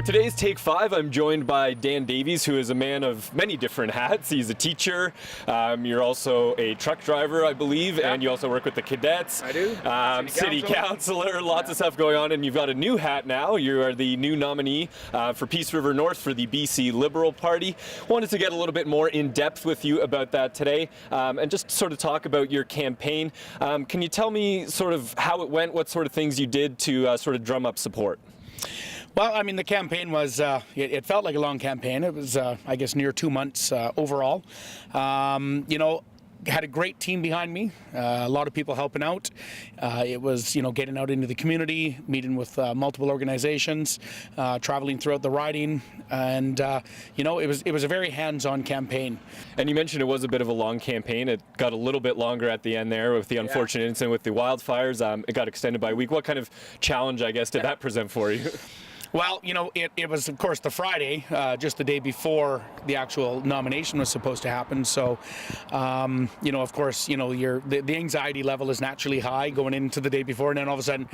For today's Take 5, I'm joined by Dan Davies, who is a man of many different hats. He's a teacher, you're also a truck driver, I believe, and you also work with the cadets. I do. City councilor, lots of stuff going on, and you've got a new hat now. You are the new nominee for Peace River North for the BC Liberal Party. Wanted to get a little bit more in depth with you about that today, and just sort of talk about your campaign. Can you tell me sort of how it went, what sort of things you did to sort of drum up support? Well, I mean, the campaign was, it felt like a long campaign. It was, I guess, near 2 months overall. You know, had a great team behind me, a lot of people helping out. It was, you know, getting out into the community, meeting with multiple organizations, traveling throughout the riding, and you know, it was a very hands-on campaign. And you mentioned it was a bit of a long campaign. It got a little bit longer at the end there with the unfortunate incident with the wildfires. It got extended by a week. What kind of challenge, I guess, did that present for you? Well, you know, it was, of course, the Friday, just the day before the actual nomination was supposed to happen. So, you know, of course, you know, the anxiety level is naturally high going into the day before, and then all of a sudden,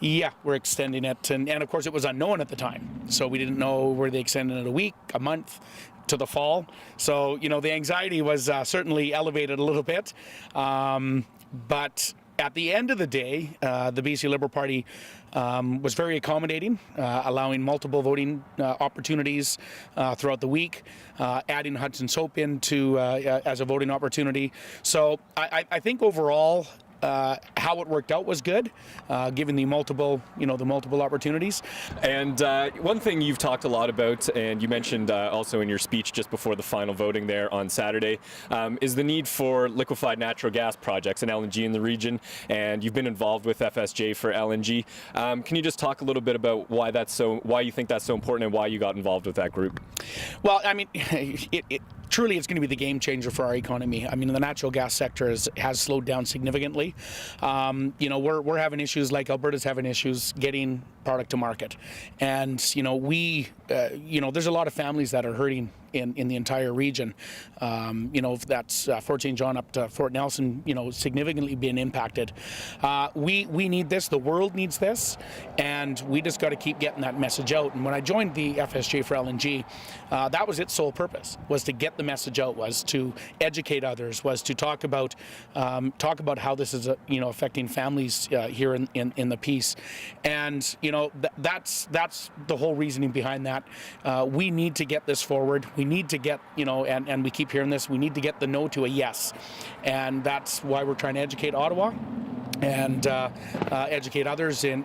yeah, we're extending it. And of course, it was unknown at the time. So we didn't know, were they extending it a week, a month, to the fall? So, you know, the anxiety was certainly elevated a little bit. But at the end of the day, the BC Liberal Party was very accommodating, allowing multiple voting opportunities throughout the week, adding Hudson Soap into as a voting opportunity. So I think overall, how it worked out was good, given the multiple opportunities. And one thing you've talked a lot about, and you mentioned also in your speech just before the final voting there on Saturday, is the need for liquefied natural gas projects and LNG in the region. And you've been involved with FSJ for LNG. Can you just talk a little bit about why you think that's so important and why you got involved with that group? Well, I mean, truly, it's going to be the game changer for our economy. I mean, the natural gas sector has slowed down significantly. You know, we're having issues, like Alberta's having issues getting product to market, and you know, you know, there's a lot of families that are hurting in the entire region. You know, that's Fort St. John up to Fort Nelson, you know, significantly being impacted. We need this, the world needs this, and we just got to keep getting that message out. And when I joined the FSJ for LNG, that was its sole purpose, was to get the message out, was to educate others, was to talk about how this is you know, affecting families here in the Peace. And you know, that's the whole reasoning behind that. We need to get this forward. We need to get, you know, and we keep hearing this, we need to get the no to a yes. And that's why we're trying to educate Ottawa and educate others in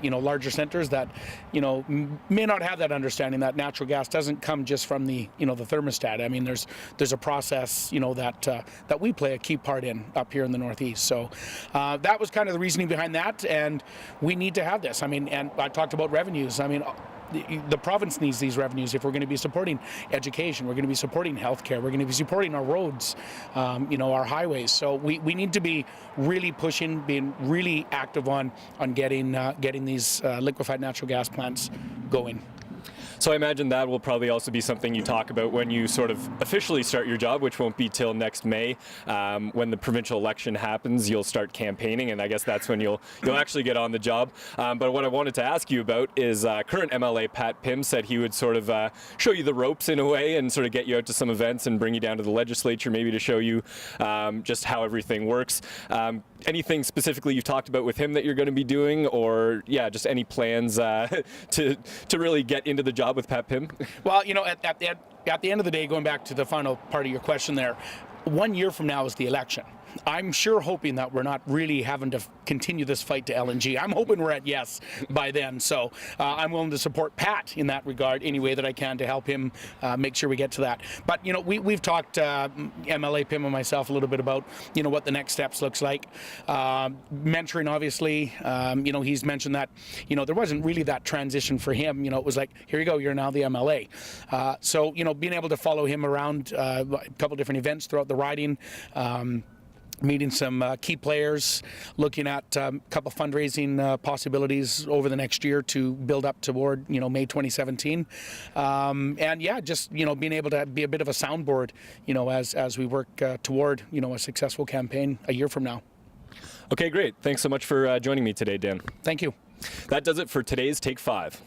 you know, larger centers that, you know, may not have that understanding that natural gas doesn't come just from the, you know, the thermostat. I mean, there's a process, you know, that we play a key part in up here in the Northeast. So that was kind of the reasoning behind that, and we need to have this. I mean, and I talked about revenues. I mean, the province needs these revenues if we're going to be supporting education, we're going to be supporting healthcare, we're going to be supporting our roads, you know, our highways. So we need to be really pushing, being really active on getting these liquefied natural gas plants going. So I imagine that will probably also be something you talk about when you sort of officially start your job, which won't be till next May. When the provincial election happens, you'll start campaigning, and I guess that's when you'll actually get on the job. But what I wanted to ask you about is current MLA Pat Pym said he would sort of show you the ropes in a way and sort of get you out to some events and bring you down to the legislature maybe to show you just how everything works. Anything specifically you've talked about with him that you're going to be doing, or yeah, just any plans to really get into the job with Pat Pym? Well, you know, at the end of the day, going back to the final part of your question there, 1 year from now is the election. I'm sure hoping that we're not really having to continue this fight to LNG. I'm hoping we're at yes by then. So I'm willing to support Pat in that regard any way that I can to help him make sure we get to that. But, you know, we've talked, MLA Pym and myself, a little bit about, you know, what the next steps looks like. Mentoring, obviously, you know, he's mentioned that, you know, there wasn't really that transition for him. You know, it was like, here you go, you're now the MLA. So, you know, being able to follow him around a couple different events throughout the riding, meeting some key players, looking at a couple fundraising possibilities over the next year to build up toward, you know, May 2017. And yeah, just, you know, being able to be a bit of a soundboard, you know, as we work toward, you know, a successful campaign a year from now. Okay, great. Thanks so much for joining me today, Dan. Thank you. That does it for today's Take 5.